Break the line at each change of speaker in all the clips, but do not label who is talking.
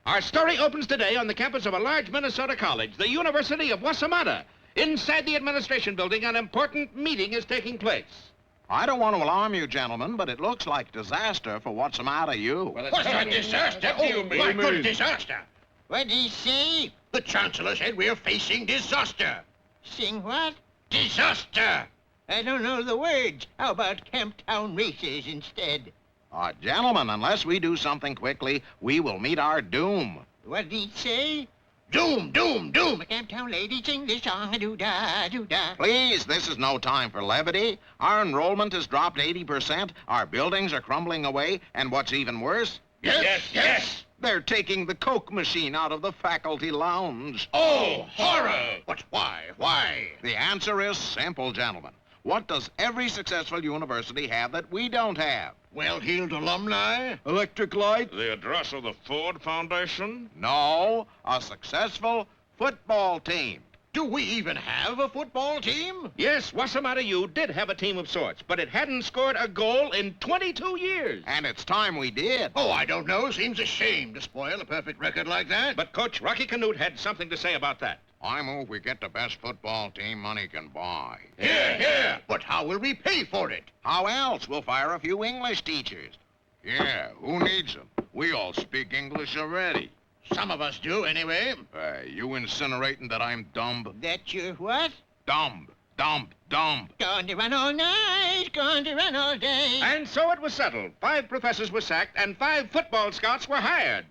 Our story opens today on the campus of a large Minnesota college, the University of Wossamotta. Inside the administration building, an important meeting is taking place.
I don't want to alarm you, gentlemen, but it looks like disaster for Wossamotta U.
Well,
What's a disaster? My good disaster.
What did he say?
The Chancellor said we're facing disaster.
Sing what?
Disaster!
I don't know the words. How about Camptown races instead?
Gentlemen, unless we do something quickly, we will meet our doom.
What did he say?
Doom, doom, doom!
The Camptown ladies sing this song, a-doo-dah, doo-dah.
Please, this is no time for levity. Our enrollment has dropped 80%, our buildings are crumbling away, and what's even worse,
Yes!
they're taking the Coke machine out of the faculty lounge.
Oh, horror! But why?
The answer is simple, gentlemen. What does every successful university have that we don't have?
Well-heeled alumni?
Electric light?
The address of the Ford Foundation?
No, a successful football team.
Do we even have a football team?
Yes, Wossamotta U did have a team of sorts, but it hadn't scored a goal in 22 years.
And it's time we did.
Oh, I don't know. Seems a shame to spoil a perfect record like that.
But Coach Rocky Canute had something to say about that.
I move we get the best football team money can buy.
Here! But how will we pay for it?
How else? We'll fire a few English teachers. Yeah, who needs them? We all speak English already.
Some of us do, anyway.
You incinerating that I'm dumb?
That you're what?
Dumb.
Going to run all night, going to run all day.
And so it was settled. 5 professors were sacked and 5 football scouts were hired.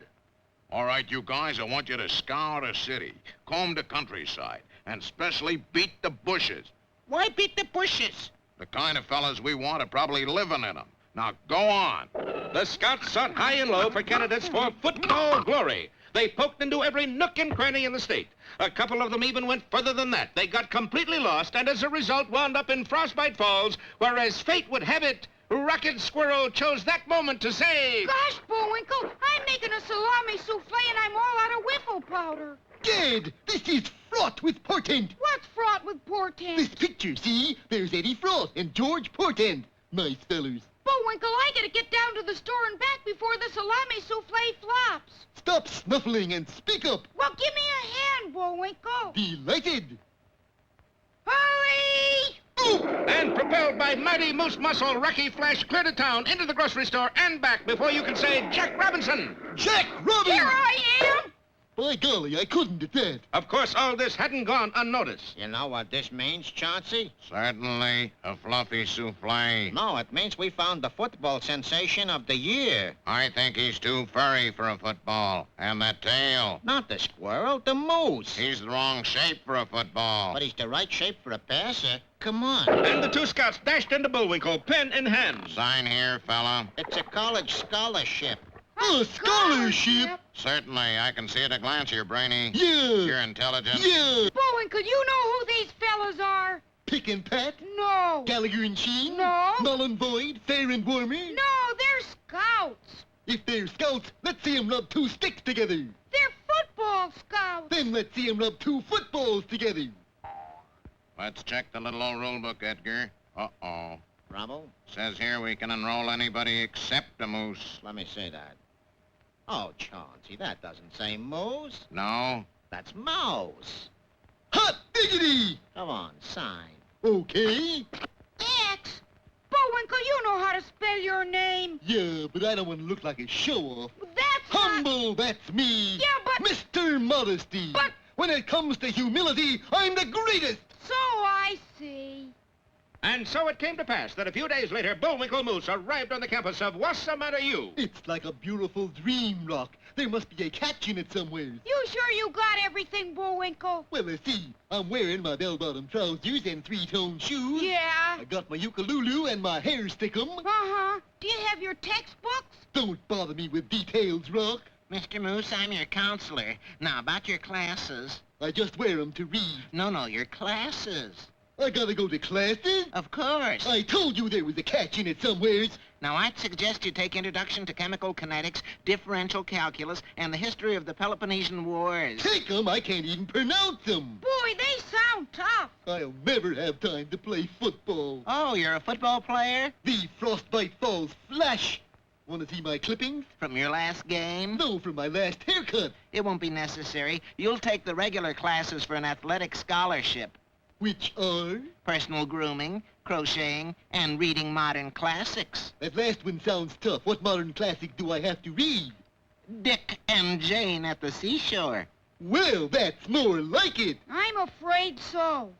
All right, you guys, I want you to scour the city, comb the countryside, and especially beat the bushes.
Why beat the bushes?
The kind of fellas we want are probably living in them. Now, go on.
The scouts sought high and low for candidates for football glory. They poked into every nook and cranny in the state. A couple of them even went further than that. They got completely lost and as a result wound up in Frostbite Falls, where as fate would have it, Rocket Squirrel chose that moment to say...
Gosh, Bullwinkle, I'm making a salami souffle and I'm all out of whiffle powder.
Gad, this is fraught with portent.
What's fraught with portent?
This picture, see? There's Eddie Fraught and George Portent. Nice fellers.
Bullwinkle, I gotta get down to the store and back before the salami souffle flops.
Stop snuffling and speak up.
Well, give me a hand, Bullwinkle.
Delighted.
Hurry!
And propelled by mighty moose muscle, Rocky flashed clear to town, into the grocery store, and back before you can say Jack Robinson.
Jack Robin!
Here I am!
By golly, I couldn't at that.
Of course, all this hadn't gone unnoticed.
You know what this means, Chauncey?
Certainly, a fluffy souffle.
No, it means we found the football sensation of the year.
I think he's too furry for a football. And that tail.
Not the squirrel, the moose.
He's the wrong shape for a football.
But he's the right shape for a passer. Come on.
And the 2 scouts dashed into Bullwinkle, pen in hand.
Sign here, fella.
It's a college scholarship.
A scholarship?
Certainly, I can see at a glance you're brainy.
Yeah.
You're intelligent.
Yeah.
Bullwinkle, you know who these fellas are?
Pick and Pat?
No.
Gallagher and Sheen?
No.
Null and Void? Fair and Wormy?
No, they're scouts.
If they're scouts, let's see 'em rub 2 sticks together.
They're football scouts.
Then let's see 'em rub 2 footballs together.
Let's check the little old rule book, Edgar. Uh-oh.
Rubble?
Says here we can enroll anybody except a moose.
Let me see that. Oh, Chauncey, that doesn't say moose.
No?
That's mouse.
Hot diggity!
Come on, sign.
Okay.
X. Bullwinkle, you know how to spell your name.
Yeah, but I don't want to look like a show-off.
That's
Humble, that's me.
Yeah, but...
Mr. Modesty.
But...
When it comes to humility, I'm the greatest.
So I see.
And so it came to pass that a few days later, Bullwinkle Moose arrived on the campus of Wossamotta U.
It's like a beautiful dream, Rock. There must be a catch in it somewhere.
You sure you got everything, Bullwinkle?
Well, let's see. I'm wearing my bell-bottom trousers and 3-tone shoes.
Yeah.
I got my ukulele and my hair stickum.
Uh-huh. Do you have your textbooks?
Don't bother me with details, Rock.
Mr. Moose, I'm your counselor. Now, about your classes.
I just wear 'em to read.
No, your classes.
I gotta go to classes?
Of course.
I told you there was a catch in it somewheres.
Now, I'd suggest you take Introduction to Chemical Kinetics, Differential Calculus, and the History of the Peloponnesian Wars.
Take 'em, I can't even pronounce them.
Boy, they sound tough.
I'll never have time to play football.
Oh, you're a football player?
The Frostbite Falls Flash. Want to see my clippings?
From your last game?
No, from my last haircut.
It won't be necessary. You'll take the regular classes for an athletic scholarship.
Which are?
Personal grooming, crocheting, and reading modern classics.
That last one sounds tough. What modern classic do I have to read?
Dick and Jane at the Seashore.
Well, that's more like it.
I'm afraid so.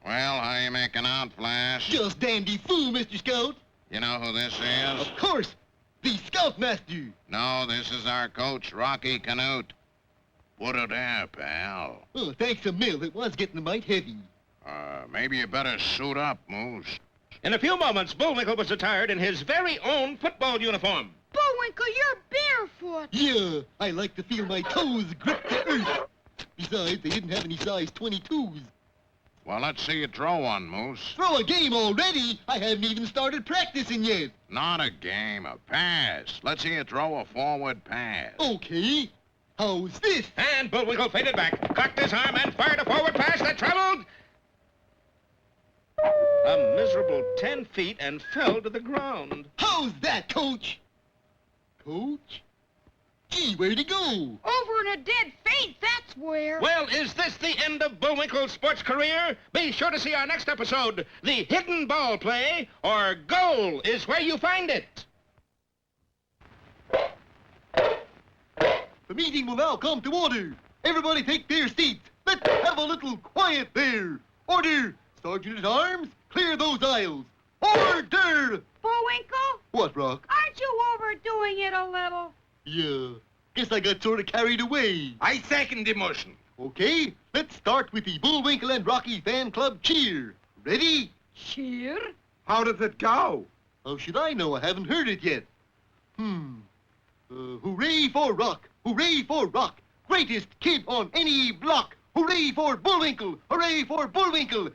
Well, how you making out, Flash?
Just dandy fool, Mr. Scout.
You know who this is?
Of course, the Scoutmaster.
No, this is our coach, Rocky Canute. Put it there, pal.
Oh, thanks a mill. It was getting a mite heavy.
Maybe you better suit up, Moose.
In a few moments, Bullwinkle was attired in his very own football uniform.
Bullwinkle, you're barefoot.
Yeah, I like to feel my toes grip the earth. Besides, they didn't have any size 22s.
Well, let's see you throw one, Moose.
Throw a game already? I haven't even started practicing yet.
Not a game, a pass. Let's see you throw a forward pass.
Okay. How's this?
And Bullwinkle faded back, cocked his arm, and fired a forward pass that traveled a miserable 10 feet and fell to the ground.
How's that, Coach? Coach? Gee, where'd he go?
Over in a dead faint, that's where.
Well, is this the end of Bullwinkle's sports career? Be sure to see our next episode, The Hidden Ball Play, or Goal is Where You Find It.
The meeting will now come to order. Everybody take their seats. Let's have a little quiet there. Order! Sergeant at Arms, clear those aisles. Order!
Bullwinkle,
What, Rock?
aren't you overdoing it a little?
Yeah, guess I got sort of carried away.
I second the motion.
Okay, let's start with the Bullwinkle and Rocky Fan Club cheer. Ready?
Cheer?
How does it go?
How should I know? I haven't heard it yet. Hooray for Rock! Hooray for Rock! Greatest kid on any block! Hooray for Bullwinkle! Hooray for Bullwinkle!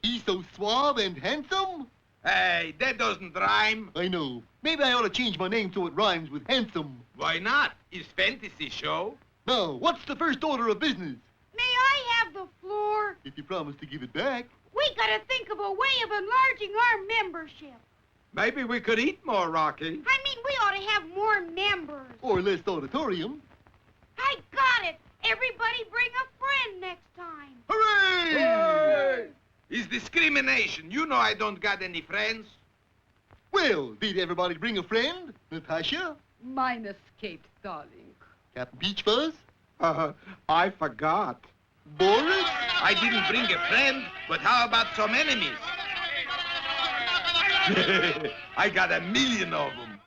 He's so suave and handsome?
Hey, that doesn't rhyme.
I know. Maybe I ought to change my name so it rhymes with handsome.
Why not? It's fantasy show.
Now, what's the first order of business?
May I have the floor?
If you promise to give it back.
We gotta think of a way of enlarging our membership.
Maybe we could eat more, Rocky.
I mean, we ought to have more members.
Or less auditorium.
I got it. Everybody bring a friend next time.
Hooray!
Hey! It's discrimination. You know I don't got any friends.
Well, did everybody bring a friend? Natasha?
Mine escaped, darling.
Captain Peach Fuzz?
I forgot.
Boris?
I didn't bring a friend, but how about some enemies? I got 1,000,000 of them.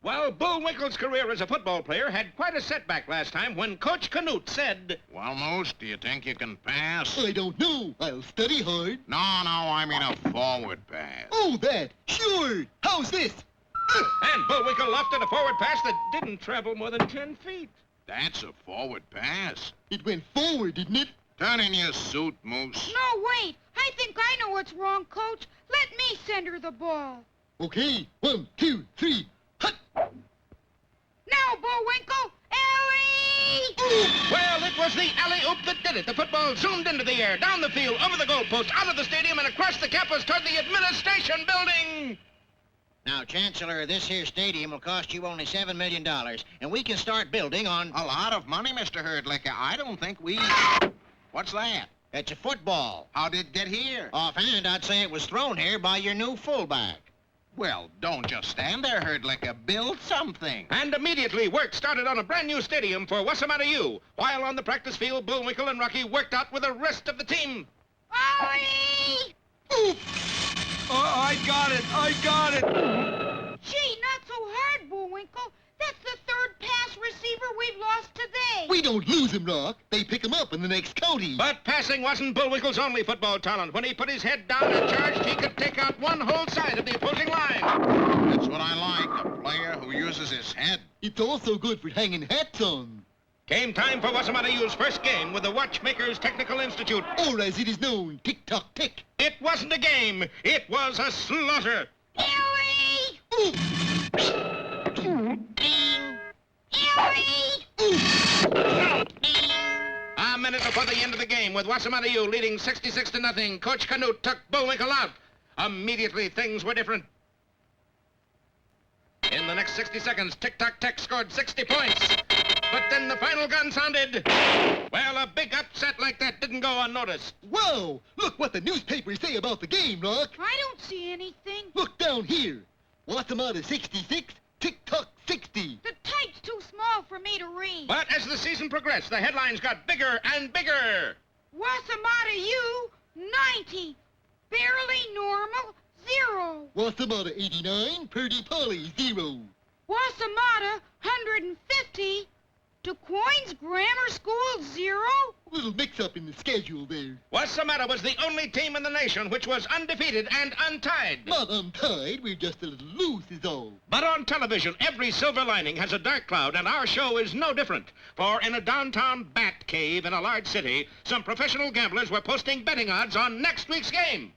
Well, Bullwinkle's career as a football player had quite a setback last time when Coach Canute said,
Well, Moose, do you think you can pass?
I don't know. I'll study hard.
No, I mean a forward pass.
Oh, that! Sure! How's this?
and Bullwinkle lofted a forward pass that didn't travel more than 10 feet.
That's a forward pass.
It went forward, didn't it?
Turn in your suit, Moose.
No, wait. I think I know what's wrong, Coach. Let me send her the ball.
Okay, 1, 2, 3, hut!
Now, Bullwinkle, Ellie!
Well, it was the alley-oop that did it. The football zoomed into the air, down the field, over the goalpost, out of the stadium, and across the campus toward the administration building.
Now, Chancellor, this here stadium will cost you only $7 million, and we can start building on...
A lot of money, Mr. Herdlicker. I don't think we... What's that?
It's a football.
How did it get here?
Offhand, I'd say it was thrown here by your new fullback.
Well, don't just stand there, Herdlicker. Build something.
And immediately, work started on a brand-new stadium for Wossamotta U. While on the practice field, Bullwinkle and Rocky worked out with the rest of the team.
Ollie!
Ooh!
I got it.
Gee, not so hard, Bullwinkle. That's the third pass receiver we've lost today.
We don't lose him, Rock. They pick him up in the next county.
But passing wasn't Bullwinkle's only football talent. When he put his head down and charged, he could take out one whole side of the opposing line.
That's what I like, a player who uses his head.
It's also good for hanging hats on.
Came time for Wossamotta U's first game with the Watchmakers Technical Institute.
Or as it is known, tick-tock-tick.
It wasn't a game. It was a slaughter.
Ellie!
Ooh!
Ellie!
A minute before the end of the game, with Wossamotta U leading 66-0, Coach Canute took Bullwinkle out. Immediately, things were different. In the next 60 seconds, Tick-Tock-Tech scored 60 points. But then the final gun sounded. Well, a big upset like that didn't go unnoticed.
Whoa! Look what the newspapers say about the game, Rock.
I don't see anything.
Look down here. Wossamotta 66, tick-tock 60.
The type's too small for me to read.
But as the season progressed, the headlines got bigger and bigger.
Wossamotta U, 90. Barely normal, 0.
Wossamotta 89, Purdy Polly 0.
Wossamotta, 150. DuQuoin's Grammar School, 0.
Little mix-up in the schedule there.
Wossamotta was the only team in the nation which was undefeated and untied.
Not untied, we're just a little loose is all.
But on television, every silver lining has a dark cloud, and our show is no different. For in a downtown bat cave in a large city, some professional gamblers were posting betting odds on next week's game.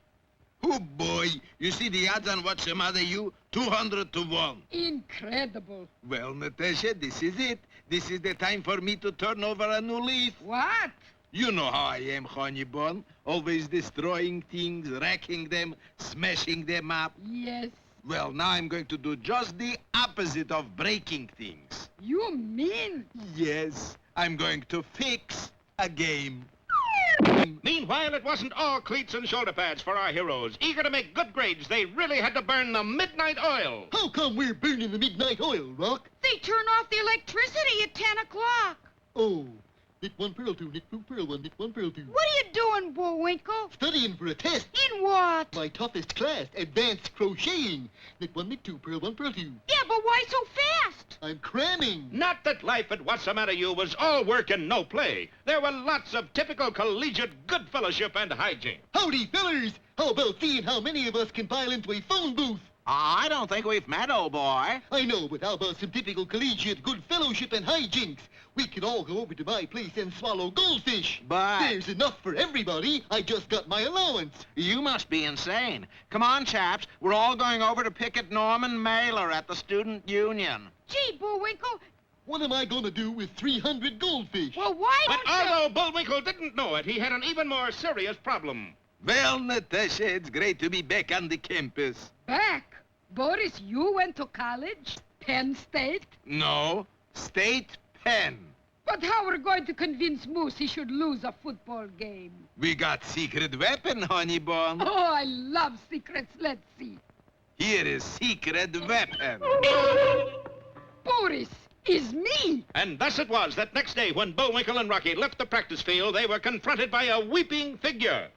Oh, boy. You see the odds on Wossamotta U? 200 to 1.
Incredible.
Well, Natasha, this is it. This is the time for me to turn over a new leaf.
What?
You know how I am, honey bun. Always destroying things, wrecking them, smashing them up.
Yes.
Well, now I'm going to do just the opposite of breaking things.
You mean?
Yes, I'm going to fix a game.
Meanwhile, it wasn't all cleats and shoulder pads for our heroes. Eager to make good grades, they really had to burn the midnight oil.
How come we're burning the midnight oil, Rock?
They turn off the electricity at 10 o'clock.
Oh, knit one, purl two, knit two, purl one, knit one, purl two.
What are you doing, Bullwinkle?
Studying for a test.
In what?
My toughest class, advanced crocheting. Knit one, knit two, purl one, purl two.
Yeah, but why so fast?
I'm cramming.
Not that life at Wossamotta U was all work and no play. There were lots of typical collegiate good fellowship and hijinks.
Howdy, fellers. How about seeing how many of us can pile into a phone booth?
I don't think we've met, old boy.
I know, but how about some typical collegiate good fellowship and hijinks? We can all go over to my place and swallow goldfish.
But
There's enough for everybody. I just got my allowance.
you must be insane. Come on, chaps. We're all going over to picket Norman Mailer at the Student Union.
Gee, Bullwinkle,
What am I gonna do with 300 goldfish?
well, why
But
don't you...
although Bullwinkle didn't know it, he had an even more serious problem.
Well, Natasha, it's great to be back on the campus.
Back? Boris, you went to college? Penn State?
No, State Pen.
But how are we going to convince Moose he should lose a football game?
We got secret weapon, honey bun.
Oh, I love secrets. Let's see.
Here is secret weapon.
Boris, is me.
And thus it was that next day when Bullwinkle and Rocky left the practice field, they were confronted by a weeping figure.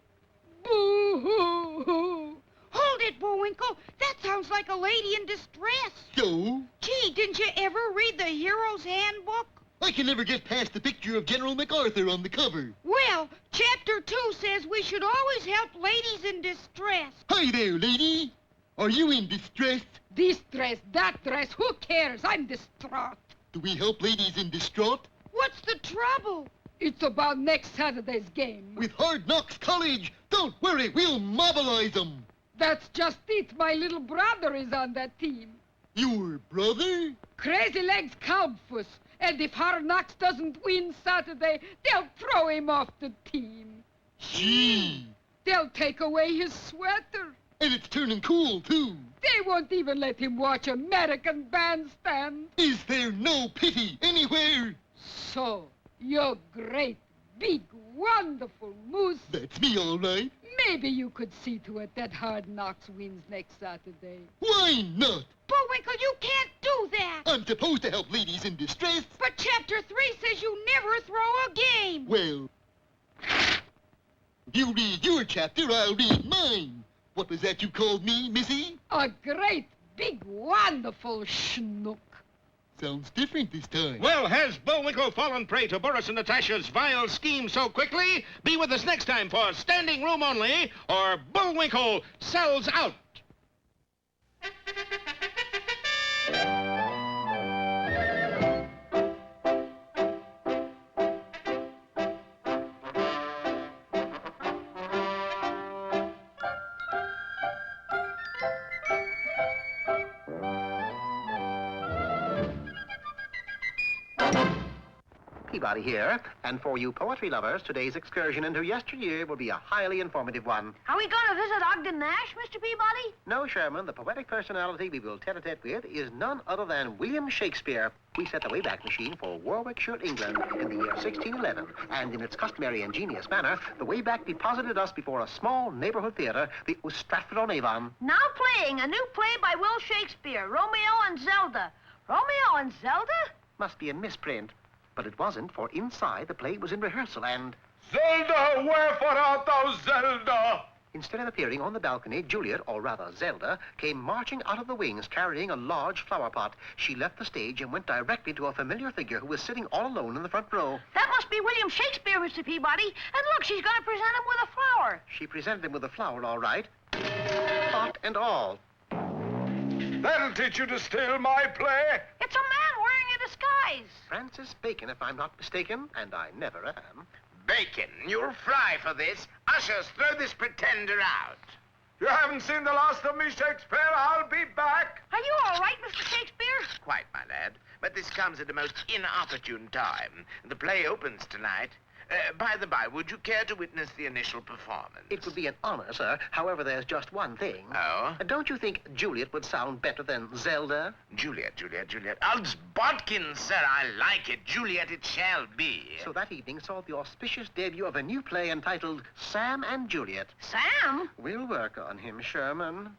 Boo-hoo-hoo.
Hold it, Bullwinkle. That sounds like a lady in distress.
So?
Gee, didn't you ever read the Hero's Handbook?
I can never get past the picture of General MacArthur on the cover.
Well, Chapter 2 says we should always help ladies in distress.
Hi there, lady. Are you in distress?
This dress, that dress, who cares? I'm distraught.
Do we help ladies in distraught?
What's the trouble?
It's about next Saturday's game.
With Hard Knocks College. Don't worry, we'll mobilize them.
That's just it. My little brother is on that team.
Your brother?
Crazy Legs Kalbfuss. And if Hard Knocks doesn't win Saturday, they'll throw him off the team.
Gee.
They'll take away his sweater.
And it's turning cool, too.
They won't even let him watch American Bandstand.
Is there no pity anywhere?
So, you're great, big, wonderful Moose.
That's me, all right.
Maybe you could see to it that Hard Knocks wins next Saturday.
Why not?
Bullwinkle, you can't do that.
I'm supposed to help ladies in distress.
But Chapter 3 says you never throw a game.
Well, if you read your chapter, I'll read mine. What was that you called me, Missy?
A great, big, wonderful schnook.
Sounds different this time.
Well, has Bullwinkle fallen prey to Boris and Natasha's vile scheme so quickly? Be with us next time for Standing Room Only, or Bullwinkle Sells Out.
Peabody here, and for you poetry lovers, today's excursion into yesteryear will be a highly informative one.
Are we going to visit Ogden Nash, Mr. Peabody?
No, Sherman, the poetic personality we will tete-a-tete with is none other than William Shakespeare. We set the Wayback Machine for Warwickshire, England, in the year 1611, and in its customary ingenious manner, the Wayback deposited us before a small neighborhood theater, the Stratford-on-Avon.
Now playing a new play by Will Shakespeare, Romeo and Zelda. Romeo and Zelda?
Must be a misprint. But it wasn't, for inside the play was in rehearsal, and...
Zelda, wherefore art thou, Zelda?
Instead of appearing on the balcony, Juliet, or rather Zelda, came marching out of the wings carrying a large flower pot. She left the stage and went directly to a familiar figure who was sitting all alone in the front row.
That must be William Shakespeare, Mr. Peabody. And look, she's going to present him with a flower.
She presented him with a flower, all right. Pot and all.
That'll teach you to steal my play.
It's a man wearing a disguise.
Francis Bacon, if I'm not mistaken, and I never am.
Bacon, you'll fry for this. Ushers, throw this pretender out.
You haven't seen the last of me, Shakespeare. I'll be back.
Are you all right, Mr. Shakespeare?
Quite, my lad. But this comes at a most inopportune time. The play opens tonight. By the by, would you care to witness the initial performance?
It would be an honor, sir. However, there's just one thing.
Oh?
Don't you think Juliet would sound better than Zelda?
Juliet. Odds bodkins, sir, I like it. Juliet it shall be.
So that evening saw the auspicious debut of a new play entitled Sam and Juliet.
Sam?
We'll work on him, Sherman.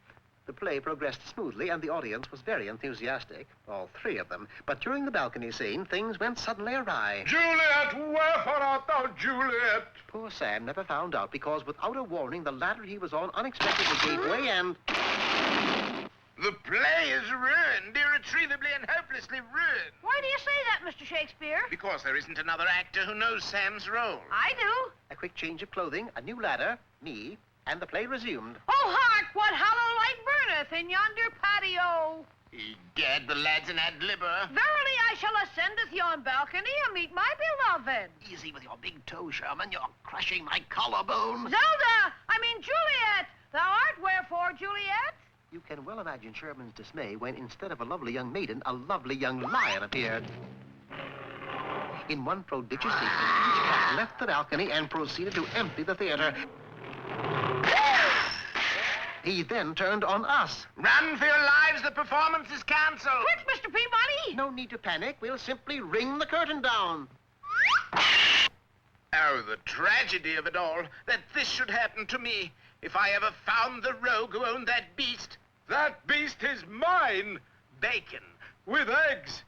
The play progressed smoothly, and the audience was very enthusiastic, all three of them. But during the balcony scene, things went suddenly awry.
Juliet, wherefore art thou, Juliet?
Poor Sam never found out, because without a warning, the ladder he was on unexpectedly gave way and...
The play is ruined, irretrievably and hopelessly ruined.
Why do you say that, Mr. Shakespeare?
Because there isn't another actor who knows Sam's role.
I do.
A quick change of clothing, a new ladder, me, and the play resumed.
Oh, hark, what hollow light burneth in yonder patio.
Egad, the lad's an ad-libber.
Verily, I shall ascendeth yon balcony and meet my beloved.
Easy with your big toe, Sherman. You're crushing my collarbone.
Zelda! I mean Juliet! Thou art wherefore, Juliet?
You can well imagine Sherman's dismay when, instead of a lovely young maiden, a lovely young lion appeared. In one prodigious leap, each cat left the balcony and proceeded to empty the theater. He then turned on us.
Run for your lives, the performance is cancelled.
Quick, Mr. Peabody!
No need to panic. We'll simply ring the curtain down.
Oh, the tragedy of it all, that this should happen to me. If I ever found the rogue who owned that beast.
That beast is mine,
Bacon.
with eggs.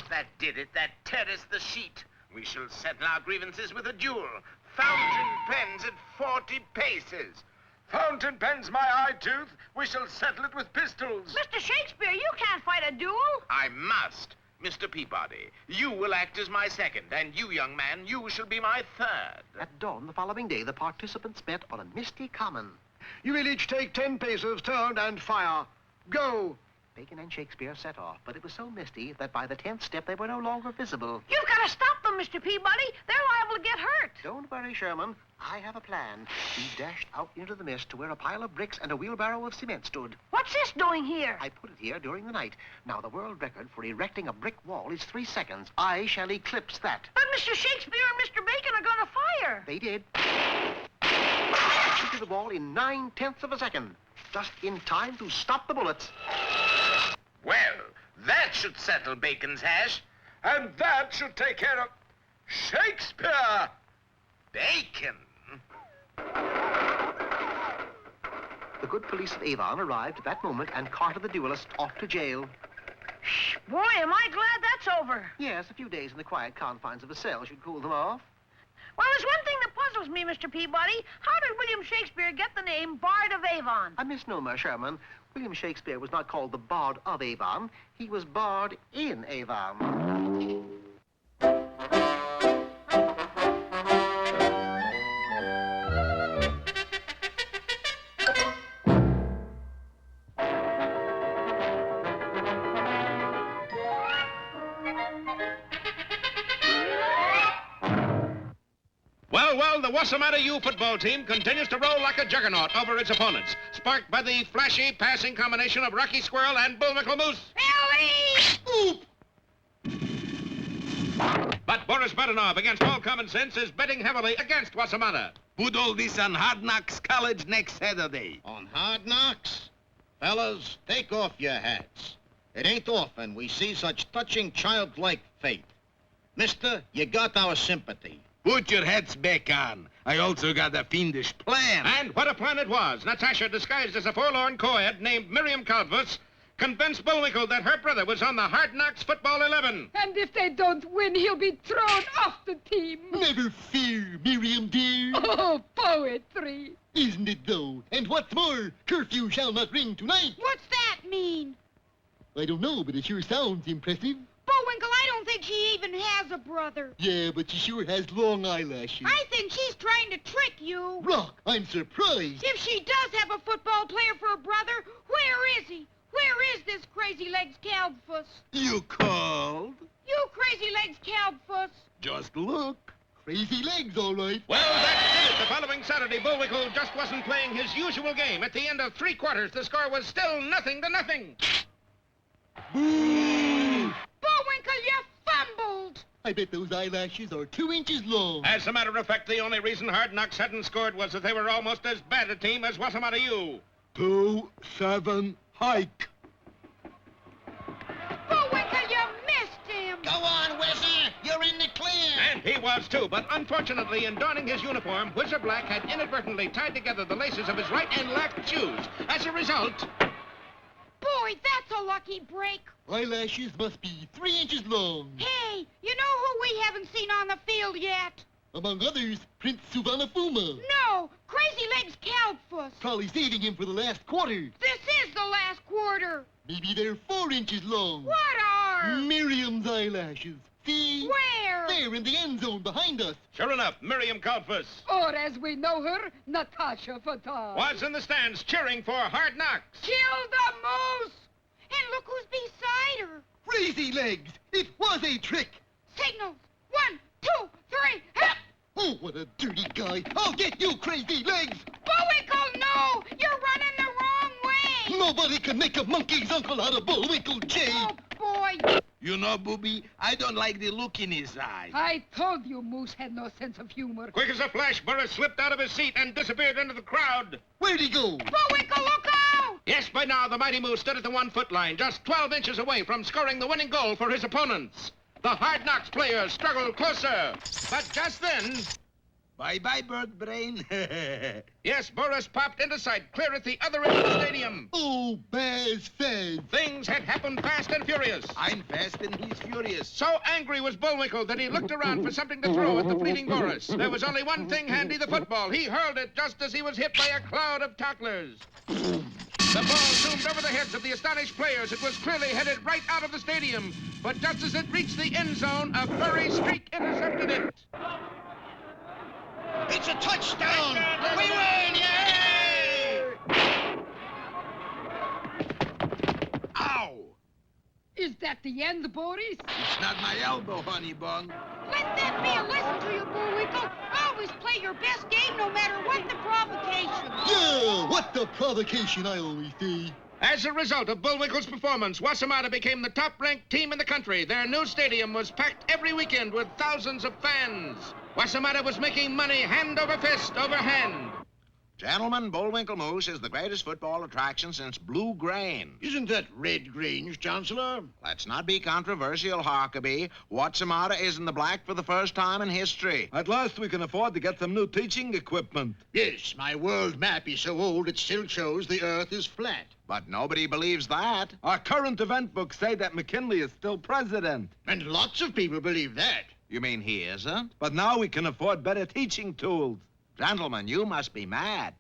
That did it. That terraced the sheet. We shall settle our grievances with a duel. Fountain pens at 40 paces.
Fountain pen's my eye tooth. We shall settle it with pistols.
Mr. Shakespeare, you can't fight a duel.
I must. Mr. Peabody, you will act as my second, and you, young man, you shall be my third.
At dawn the following day, the participants met on a misty common.
You will each take 10 paces, turn, and fire. Go!
Bacon and Shakespeare set off, but it was so misty that by the 10th step they were no longer visible.
You've got to stop them, Mr. Peabody. They're liable to get hurt.
Don't worry, Sherman. I have a plan. We dashed out into the mist to where a pile of bricks and a wheelbarrow of cement stood.
What's this doing here?
I put it here during the night. Now, the world record for erecting a brick wall is 3 seconds. I shall eclipse that.
But Mr. Shakespeare and Mr. Bacon are going to fire.
They did. Into the wall in 9/10 of a second. Just in time to stop the bullets.
Well, that should settle Bacon's hash.
And that should take care of Shakespeare.
Bacon.
The good police of Avon arrived at that moment and carted the duelist off to jail.
Boy, am I glad that's over.
Yes, a few days in the quiet confines of a cell should cool them off.
Well, there's one thing that puzzles me, Mr. Peabody. How did William Shakespeare get the name Bard of Avon?
A misnomer, Sherman. William Shakespeare was not called the Bard of Avon. He was Bard in Avon.
Well, the Wossamotta U football team continues to roll like a juggernaut over its opponents, sparked by the flashy passing combination of Rocky Squirrel and Bullwinkle Moose.
Ellie!
But Boris Badenov, against all common sense, is betting heavily against Wossamotta.
Put all this on Hard Knocks College next Saturday.
On Hard Knocks? Fellas, take off your hats. It ain't often we see such touching childlike faith. Mister, you got our sympathy.
Put your hats back on. I also got a fiendish plan.
And what a plan it was. Natasha, disguised as a forlorn co-ed named Miriam Calvus, convinced Bullwinkle that her brother was on the Hard Knocks Football 11.
And if they don't win, he'll be thrown off the team.
Never fear, Miriam dear.
Oh, poetry.
Isn't it, though? And what's more, curfew shall not ring tonight.
What's that mean?
I don't know, but it sure sounds impressive.
Bullwinkle, I don't think she even has a brother.
Yeah, but she sure has long eyelashes.
I think she's trying to trick you.
Rock, I'm surprised.
If she does have a football player for a brother, where is he? Where is this Crazy Legs Calvus?
You called?
You Crazy Legs Calvus.
Just look.
Crazy legs, all right.
Well, that did it. The following Saturday, Bullwinkle just wasn't playing his usual game. At the end of 3 quarters, the score was still 0-0.
Boo!
Bullwinkle, you fumbled.
I bet those eyelashes are 2 inches long.
As a matter of fact, the only reason Hard Knocks hadn't scored was that they were almost as bad a team as Wossamotta U.
2-7 hike.
Bullwinkle, you missed him.
Go on, Whizzer. You're in the clear.
And he was too, but unfortunately, in donning his uniform, Whizzer Black had inadvertently tied together the laces of his right and left shoes. As a result...
Boy, that's a lucky break.
Eyelashes must be 3 inches long.
Hey, you know who we haven't seen on the field yet?
Among others, Prince Suvarnabhuma.
No, Crazy Legs Calvus.
Probably saving him for the last quarter.
This is the last quarter.
Maybe they're 4 inches long.
What are?
Miriam's eyelashes. See?
Where?
There in the end zone behind us.
Sure enough, Miriam Calvus
Or as we know her, Natasha Fatah.
was in the stands cheering for Hard Knocks.
Kill the moose!
And look who's beside her.
Crazy legs. It was a trick.
Signals. 1, 2, 3, help!
Oh, what a dirty guy. I'll get you, crazy legs.
Bullwinkle, no! You're running the wrong way!
Nobody can make a monkey's uncle out of Bullwinkle J.
Oh, boy.
You know, Booby, I don't like the look in his eye.
I told you Moose had no sense of humor.
Quick as a flash, Burris slipped out of his seat and disappeared into the crowd.
Where'd he go?
Bullwinkle, look out!
Yes, by now, the mighty Moose stood at the 1-foot line, just 12 inches away from scoring the winning goal for his opponents. The Hard Knocks players struggled closer. But just then...
Bye-bye, bird brain.
Yes, Boris popped into sight, clear at the other end of the stadium.
Oh, Baz Faz.
Things had happened fast and furious.
I'm fast and he's furious.
So angry was Bullwinkle that he looked around for something to throw at the fleeting Boris. There was only one thing handy, the football. He hurled it just as he was hit by a cloud of tacklers. The ball zoomed over the heads of the astonished players. It was clearly headed right out of the stadium. But just as it reached the end zone, a furry streak intercepted it.
It's a touchdown. We win, yay!
Ow!
Is that the end, Boris?
It's not my elbow, honey bun.
Let that be a lesson to you, Bullwinkle. Always play your best game no matter what the provocation.
Yeah, what the provocation, I always say.
As a result of Bullwinkle's performance, Wossamotta became the top-ranked team in the country. Their new stadium was packed every weekend with thousands of fans. Wossamotta was making money hand over fist over hand.
Gentlemen, Bullwinkle Moose is the greatest football attraction since Blue Grange.
Isn't that Red Grange, Chancellor?
Let's not be controversial, Harkaby. Wossamotta is in the black for the first time in history.
At last we can afford to get some new teaching equipment.
Yes, my world map is so old it still shows the Earth is flat.
But nobody believes that.
Our current event books say that McKinley is still president.
And lots of people believe that.
You mean he isn't?
But now we can afford better teaching tools.
Gentlemen, you must be mad.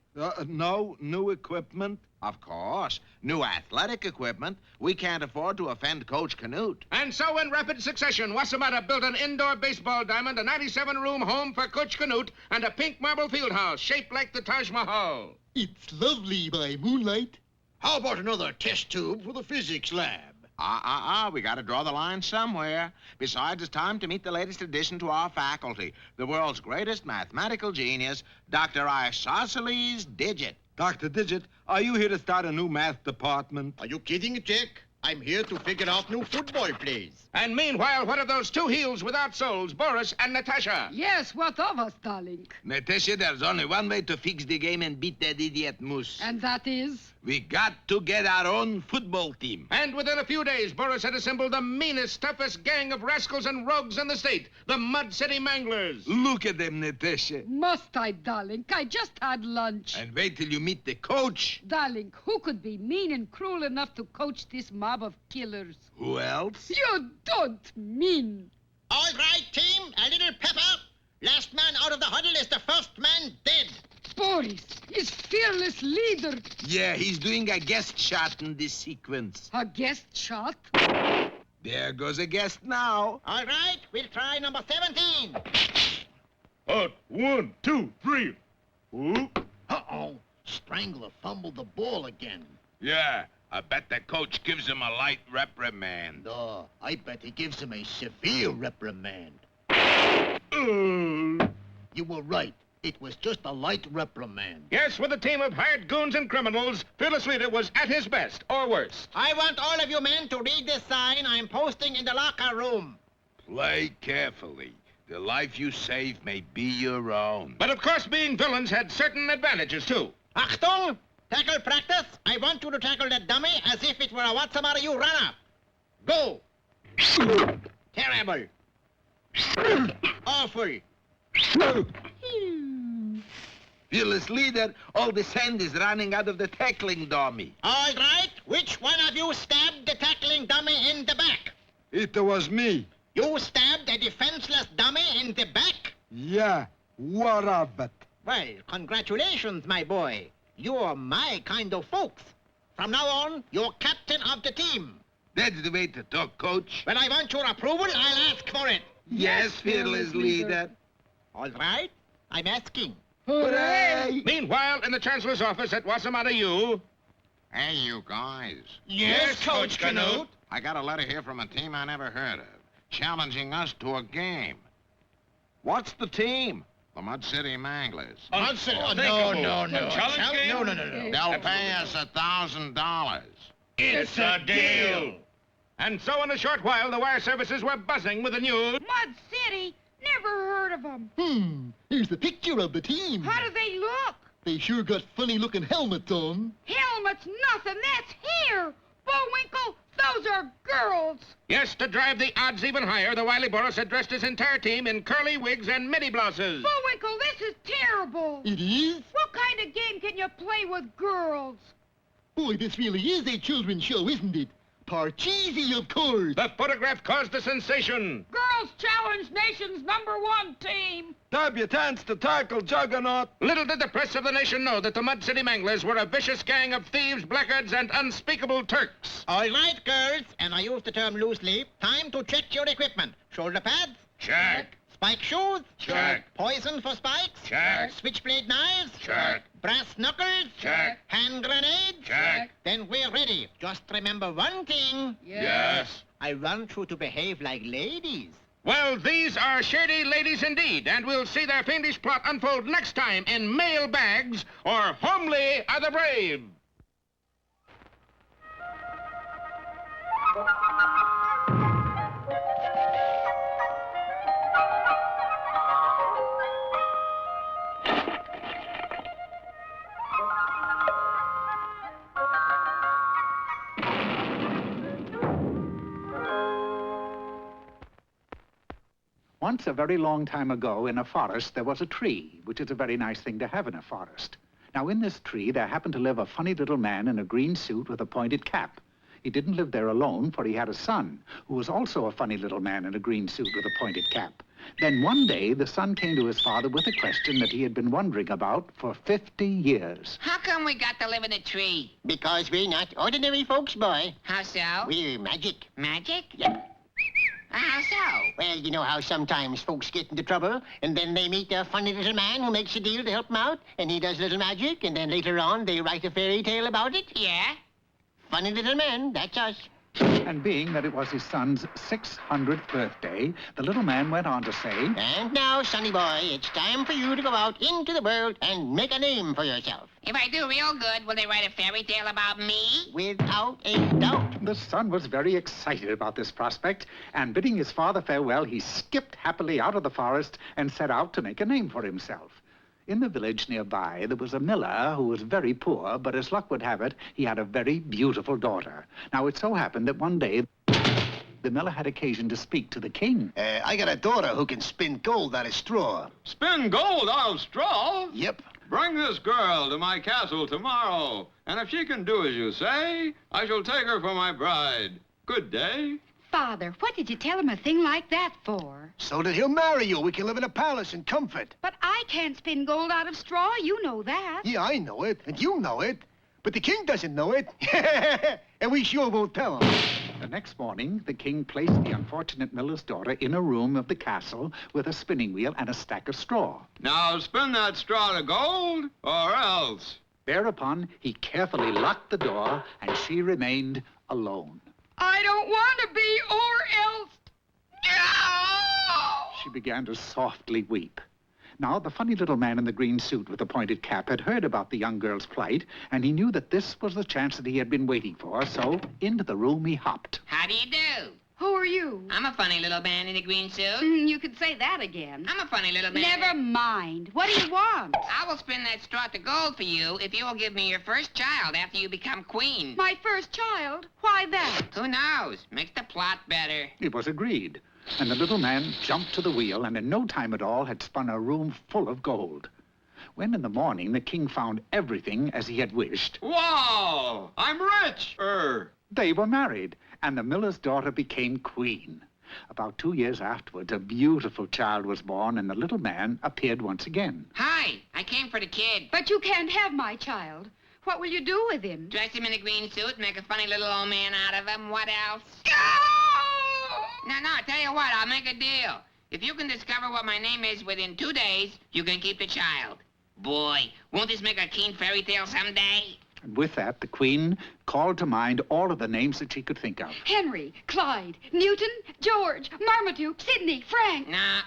No new equipment?
Of course. New athletic equipment. We can't afford to offend Coach Canute.
And so, in rapid succession, Wossamotta built an indoor baseball diamond, a 97-room home for Coach Canute, and a pink marble field house shaped like the Taj Mahal.
It's lovely by moonlight.
How about another test tube for the physics lab?
We gotta draw the line somewhere. Besides, it's time to meet the latest addition to our faculty, the world's greatest mathematical genius, Dr. Isosceles Digit.
Dr. Digit, are you here to start a new math department?
Are you kidding, Jack? I'm here to figure out new football plays.
And meanwhile, what of those two heels without souls, Boris and Natasha?
Yes, what of us, darling?
Natasha, there's only one way to fix the game and beat that idiot Moose.
And that is?
We got to get our own football team.
And within a few days, Boris had assembled the meanest, toughest gang of rascals and rogues in the state, the Mud City Manglers.
Look at them, Natasha.
Must I, darling? I just had lunch.
And wait till you meet the coach.
Darling, who could be mean and cruel enough to coach this mob of killers?
Who else?
You don't mean.
All right, team, a little pepper. Last man out of the huddle is the first man dead.
Boris is fearless leader.
Yeah, he's doing a guest shot in this sequence.
A guest shot?
There goes a guest now.
All right, we'll try number 17.
Out. 1, 2, 3. Ooh.
Uh-oh. Strangler fumbled the ball again.
Yeah, I bet the coach gives him a light reprimand.
No, I bet he gives him a severe reprimand. You were right. It was just a light reprimand.
Yes, with a team of hired goons and criminals, Fearless Leader was at his best, or worse.
I want all of you men to read this sign I'm posting in the locker room.
Play carefully. The life you save may be your own.
But of course, being villains had certain advantages, too.
Achtung! Tackle practice. I want you to tackle that dummy as if it were a Wossamotta U runner. Go! Terrible. Awful.
Fearless Leader, all the sand is running out of the tackling dummy.
All right. Which one of you stabbed the tackling dummy in the back?
It was me.
You stabbed a defenseless dummy in the back?
Yeah, what of it?
Well, congratulations, my boy. You're my kind of folks. From now on, you're captain of the team.
That's the way to talk, Coach.
When I want your approval, I'll ask for it.
Yes, Fearless Leader.
All right. I'm asking.
Hooray!
Meanwhile, in the Chancellor's office at Wossamotta U...
Hey, you guys.
Yes, Coach Canute.
I got a letter here from a team I never heard of, challenging us to a game.
What's the team?
The Mud City Manglers.
No.
Challenge game?
No.
They'll pay us $1,000.
It's a deal.
And so in a short while, the wire services were buzzing with the news.
Mud City? Never heard of them.
Here's the picture of the team.
How do they look?
They sure got funny-looking helmets on.
Helmets, nothing. That's hair. Bullwinkle, those are girls.
Yes, to drive the odds even higher, the wily Boris had dressed his entire team in curly wigs and midi blouses.
Bullwinkle, this is terrible.
It is?
What kind of game can you play with girls?
Boy, this really is a children's show, isn't it? Parcheesi, of course.
The photograph caused a sensation.
Girls Challenge Nation's #1 team.
Debutants to tackle Juggernaut.
Little did the press of the nation know that the Mud City Manglers were a vicious gang of thieves, blackguards, and unspeakable Turks.
All right, girls, and I use the term loosely. Time to check your equipment. Shoulder pads?
Check.
Spike shoes?
Check.
Poison for spikes?
Check.
Switchblade knives?
Check.
Brass knuckles?
Check.
Hand grenades?
Check.
Then we're ready. Just remember one thing.
Yes.
I want you to behave like ladies.
Well, these are shady ladies indeed, and we'll see their fiendish plot unfold next time in Mail Bags or Homely Are the Brave.
Once, a very long time ago, in a forest, there was a tree, which is a very nice thing to have in a forest. Now, in this tree, there happened to live a funny little man in a green suit with a pointed cap. He didn't live there alone, for he had a son, who was also a funny little man in a green suit with a pointed cap. Then one day, the son came to his father with a question that he had been wondering about for 50 years.
How come we got to live in a tree?
Because we're not ordinary folks, boy.
How so?
We're magic.
Magic?
Yeah.
How so?
Well, you know how sometimes folks get into trouble, and then they meet a funny little man who makes a deal to help them out, and he does little magic, and then later on they write a fairy tale about it?
Yeah?
Funny little men, that's us.
And being that it was his son's 600th birthday, the little man went on to say,
And now, sonny boy, it's time for you to go out into the world and make a name for yourself.
If I do real good, will they write a fairy tale about me?
Without a doubt.
The son was very excited about this prospect, and bidding his father farewell, he skipped happily out of the forest and set out to make a name for himself. In the village nearby, there was a miller who was very poor, but as luck would have it, he had a very beautiful daughter. Now, it so happened that one day, the miller had occasion to speak to the king.
I got a daughter who can spin gold out of straw.
Spin gold out of straw?
Yep.
Bring this girl to my castle tomorrow, and if she can do as you say, I shall take her for my bride. Good day.
Father, what did you tell him a thing like that for?
So that he'll marry you. We can live in a palace in comfort.
But I can't spin gold out of straw. You know that.
Yeah, I know it, and you know it. But the king doesn't know it. And we sure won't tell him.
The next morning, the king placed the unfortunate miller's daughter in a room of the castle with a spinning wheel and a stack of straw.
Now spin that straw to gold, or else.
Thereupon, he carefully locked the door, and she remained alone.
I don't want to be, or else. No!
She began to softly weep. Now, the funny little man in the green suit with the pointed cap had heard about the young girl's plight, and he knew that this was the chance that he had been waiting for, so into the room he hopped.
How do you do?
Who are you?
I'm a funny little man in a green suit.
You could say that again.
I'm a funny little man.
Never mind. What do you want?
I will spin that straw to gold for you if you will give me your first child after you become queen.
My first child? Why that?
Who knows? Makes the plot better.
It was agreed, and the little man jumped to the wheel and in no time at all had spun a room full of gold. When in the morning the king found everything as he had wished,
Wow! I'm rich!
they were married, and the miller's daughter became queen. About 2 years afterwards, a beautiful child was born, and the little man appeared once again.
Hi, I came for the kid.
But you can't have my child. What will you do with him?
Dress him in a green suit, make a funny little old man out of him. What else? No, I tell you what, I'll make a deal. If you can discover what my name is within 2 days, you can keep the child. Boy, won't this make a keen fairy tale someday?
And with that, the queen called to mind all of the names that she could think of.
Henry, Clyde, Newton, George, Marmaduke, Sidney, Frank.
Nah.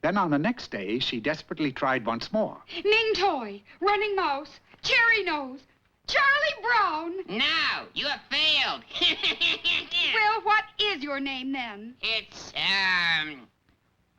Then on the next day, she desperately tried once more.
Ning Toy, Running Mouse, Cherry Nose, Charlie Brown.
No, you have failed.
Well, what is your name then?
It's,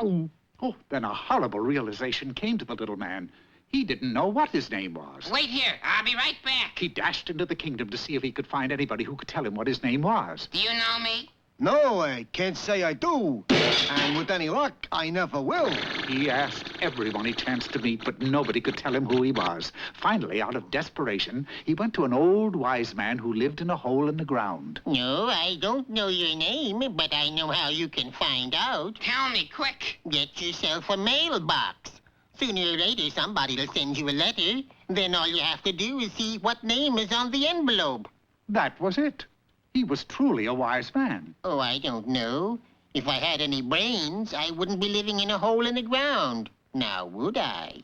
Oh, then a horrible realization came to the little man. He didn't know what his name was.
Wait here. I'll be right back.
He dashed into the kingdom to see if he could find anybody who could tell him what his name was.
Do you know me?
No, I can't say I do. And with any luck, I never will.
He asked everyone he chanced to meet, but nobody could tell him who he was. Finally, out of desperation, he went to an old wise man who lived in a hole in the ground.
No, I don't know your name, but I know how you can find out.
Tell me, quick.
Get yourself a mailbox. Sooner or later, somebody will send you a letter. Then all you have to do is see what name is on the envelope.
That was it. He was truly a wise man.
Oh, I don't know. If I had any brains, I wouldn't be living in a hole in the ground. Now, would I?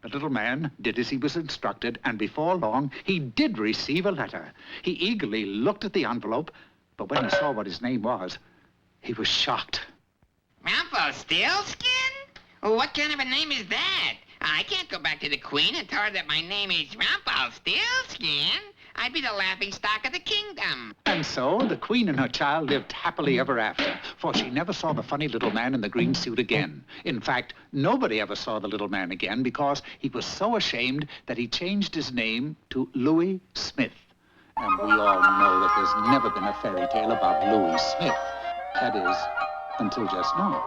The little man did as he was instructed, and before long, he did receive a letter. He eagerly looked at the envelope, but when he saw what his name was, he was shocked.
Rumpelstiltskin? Well, what kind of a name is that? I can't go back to the queen and tell her that my name is Rumpelstiltskin. I'd be the laughingstock of the kingdom.
And so the queen and her child lived happily ever after, for she never saw the funny little man in the green suit again. In fact, nobody ever saw the little man again because he was so ashamed that he changed his name to Louis Smith. And we all know that there's never been a fairy tale about Louis Smith. That is, until just now.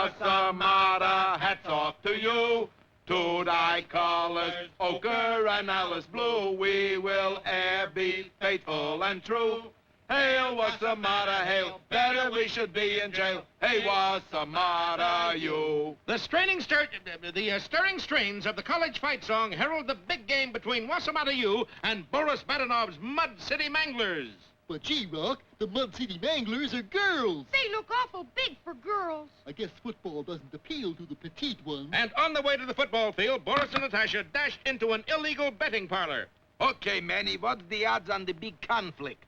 Wossamotta, hats off to you. To thy colors, ochre and Alice blue, we will e'er be faithful and true.
Hail, Wossamotta, hail. Better we should be in jail. Hey, Wossamotta U.
The stirring strains of the college fight song herald the big game between Wossamotta U and Boris Badanov's Mud City Manglers.
But gee, Rock, the Mud City Manglers are girls.
They look awful big for girls.
I guess football doesn't appeal to the petite ones.
And on the way to the football field, Boris and Natasha dashed into an illegal betting parlor.
Okay, Manny, what's the odds on the big conflict?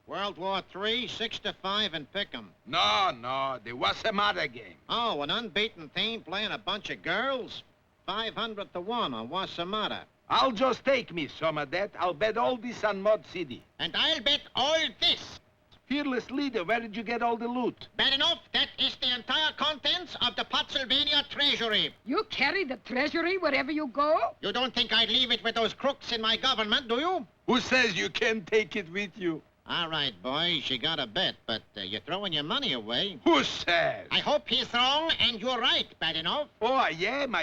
World War III, 6-5 and pick 'em.
No, the Wossamotta game.
Oh, an unbeaten team playing a bunch of girls? 500 to 1 on Wossamotta.
I'll just take me some of that. I'll bet all this on Mud City.
And I'll bet all this.
Fearless leader, where did you get all the loot?
Bad enough, that is the entire contents of the Pennsylvania Treasury.
You carry the treasury wherever you go?
You don't think I'd leave it with those crooks in my government, do you?
Who says you can't take it with you?
All right, boys, you got a bet, but you're throwing your money away.
Who says?
I hope he's wrong and you're right, bad enough.
Oh, I am.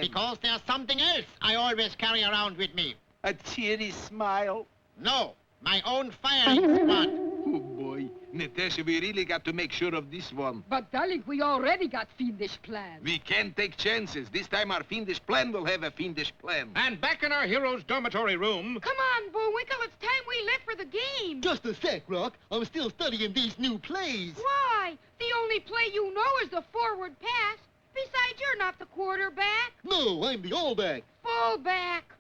Because there's something else I always carry around with me.
A cheery smile.
No, my own firing squad.
Oh, boy. Natasha, we really got to make sure of this one.
But, darling, we already got fiendish plans.
We can't take chances. This time our fiendish plan will have a fiendish plan.
And back in our hero's dormitory room...
Come on, Bullwinkle, it's time we left for the game.
Just a sec, Rock. I'm still studying these new plays.
Why? The only play you know is the forward pass. Besides, you're not the quarterback.
No, I'm the all-back.
Fullback.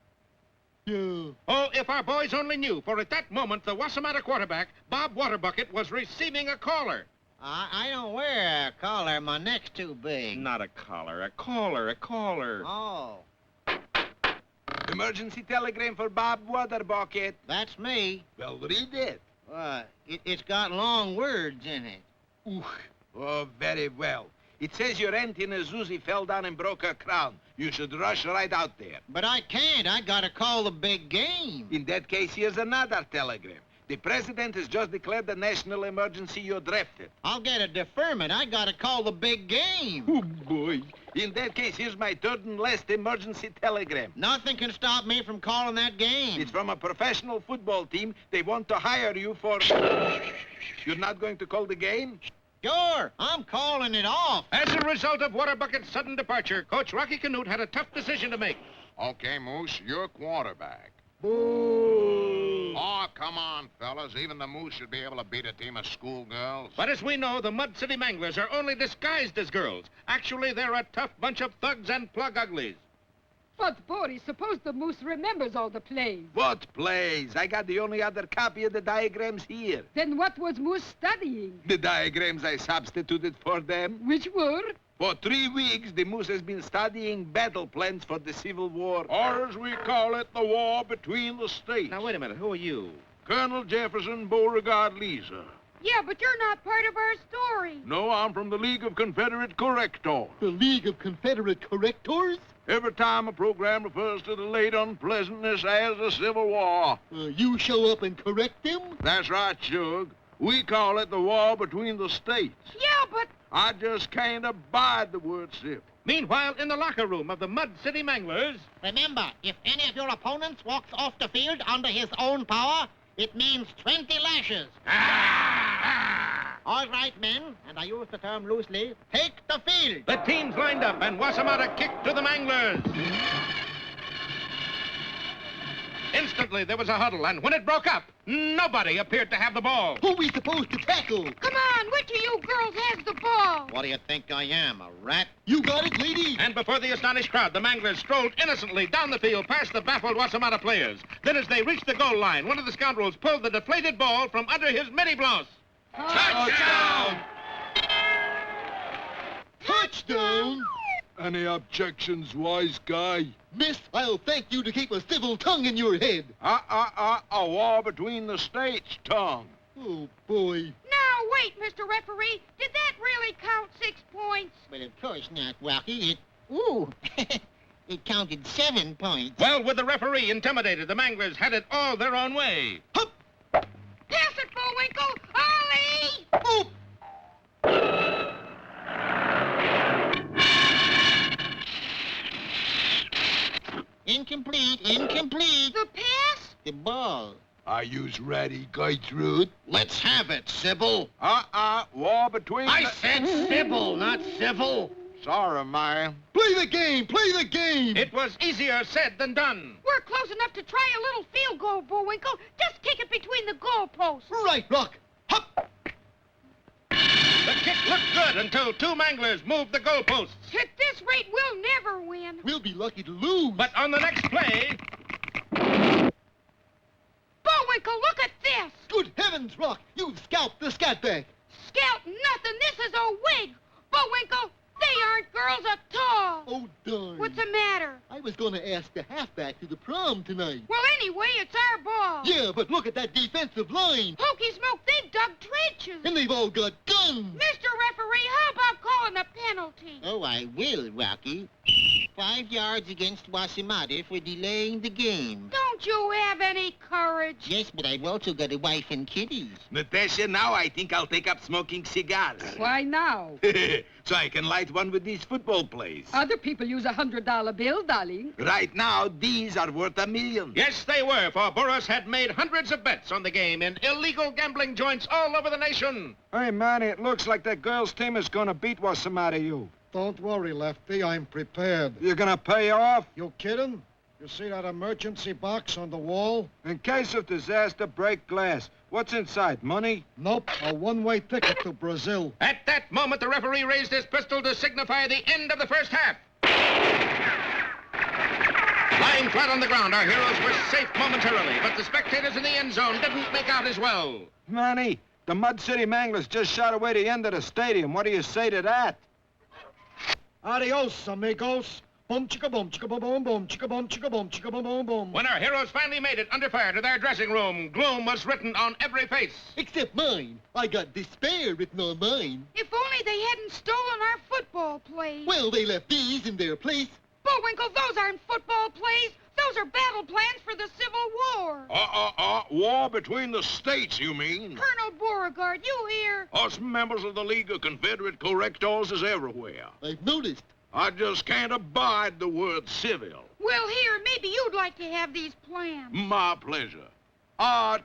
Yeah.
Oh, if our boys only knew, for at that moment, the Wossamotta quarterback, Bob Waterbucket, was receiving a caller.
I don't wear a collar. My neck's too big.
Not a collar, a caller.
Oh,
Emergency telegram for Bob Waterbucket.
that's me.
Well, read it.
It's got long words in it.
Ooh. Oh, very well. It says your aunt in Azuzi fell down and broke her crown. You should rush right out there.
But I can't. I gotta call the big game.
In that case, here's another telegram. The president has just declared a national emergency. You're drafted.
I'll get a deferment. I gotta call the big game.
Oh, boy. In that case, here's my third and last emergency telegram.
Nothing can stop me from calling that game.
It's from a professional football team. They want to hire you for... You're not going to call the game?
Sure, I'm calling it off.
As a result of Waterbucket's sudden departure, Coach Rocky Canute had a tough decision to make.
Okay, Moose, you're quarterback.
Boo!
Oh, come on, fellas. Even the Moose should be able to beat a team of schoolgirls.
But as we know, the Mud City Manglers are only disguised as girls. Actually, they're a tough bunch of thugs and plug uglies.
But, Boris, suppose the Moose remembers all the plays.
What plays? I got the only other copy of the diagrams here.
Then what was Moose studying?
The diagrams I substituted for them.
Which were?
For 3 weeks, the Moose has been studying battle plans for the Civil War.
Or as we call it, the war between the states.
Now, wait a minute. Who are you?
Colonel Jefferson Beauregard Lisa.
Yeah, but you're not part of our story.
No, I'm from the League of Confederate Correctors.
The League of Confederate Correctors?
Every time a program refers to the late unpleasantness as the Civil War.
You show up and correct them?
That's right, Shug. We call it the war between the states.
Yeah, but...
I just can't abide the word sip.
Meanwhile, in the locker room of the Mud City Manglers...
Remember, if any of your opponents walks off the field under his own power, it means 20 lashes. All right, men, and I use the term loosely, take the field.
The teams lined up, and Wossamotta kicked to the Manglers. Instantly, there was a huddle, and when it broke up, nobody appeared to have the ball.
Who we supposed to tackle?
Come on, which of you girls has the ball?
What do you think I am, a rat?
You got it, lady?
And before the astonished crowd, the Manglers strolled innocently down the field past the baffled Wossamotta players. Then as they reached the goal line, one of the scoundrels pulled the deflated ball from under his mini-blouse.
Touchdown!
Touchdown!
Any objections, wise guy?
Miss, I'll thank you to keep a civil tongue in your head.
A war between the states, Tom.
Oh, boy.
Now, wait, Mr. Referee. Did that really count 6 points?
Well, of course not, Rocky. It counted 7 points.
Well, with the referee intimidated, the Manglers had it all their own way.
Hup!
Pass it, Bullwinkle! Ollie!
Oop!
Incomplete.
The pass?
The ball.
Are yous ready, Gertrude?
Let's have it, Sybil.
War between
I said Sybil, not civil.
Sorry, man.
Play the game! Play the game!
It was easier said than done.
We're close enough to try a little field goal, Bullwinkle. Just kick it between the goalposts.
Right, Rock. Hop!
The kick looked good until two manglers moved the goalposts.
At this rate, we'll never win.
We'll be lucky to lose.
But on the next play,
Bullwinkle, look at this.
Good heavens, Rock! You've scalped the scatback.
Scout nothing. This is a wig. Bullwinkle, they aren't girls at all.
Oh, darn.
What's the matter?
I was going to ask the halfback to the prom tonight.
Well, anyway, it's our ball.
Yeah, but look at that defensive line.
Hokey smoke, they've dug trenches.
And they've all got guns.
Mr. Referee, how about calling a penalty?
Oh, I will, Rocky. 5 yards against Wossamotta for delaying the game.
Don't you have any courage?
Yes, but I've also got a wife and kiddies.
Natasha, now I think I'll take up smoking cigars.
Why now?
So I can light one with these football plays.
Other people use a $100 bill, darling.
Right now, these are worth $1 million.
yes, they were, for Boris had made hundreds of bets on the game in illegal gambling joints all over the nation.
Hey, Manny, it looks like that girls' team is gonna beat Wossamotta U.
Don't worry, Lefty. I'm prepared.
You gonna pay off?
You kidding? You see that emergency box on the wall?
In case of disaster, break glass. What's inside, money?
Nope, a one-way ticket to Brazil.
At that moment, the referee raised his pistol to signify the end of the first half. Lying flat on the ground, our heroes were safe momentarily, but the spectators in the end zone didn't make out as well.
Manny, the Mud City Manglers just shot away the end of the stadium. What do you say to that?
Adios, amigos. Boom chicka boom chicka boom boom boom chicka boom chicka boom chicka boom boom boom.
When our heroes finally made it under fire to their dressing room, gloom was written on every face.
Except mine. I got despair written on mine.
If only they hadn't stolen our football plays.
Well, they left these in their place.
Bullwinkle, those aren't football plays. Those are battle plans for the Civil War.
War between the states, you mean?
Colonel Beauregard, you hear?
Us members of the League of Confederate Correctors is everywhere.
I've noticed.
I just can't abide the word civil.
Well, here, maybe you'd like to have these plans.
My pleasure.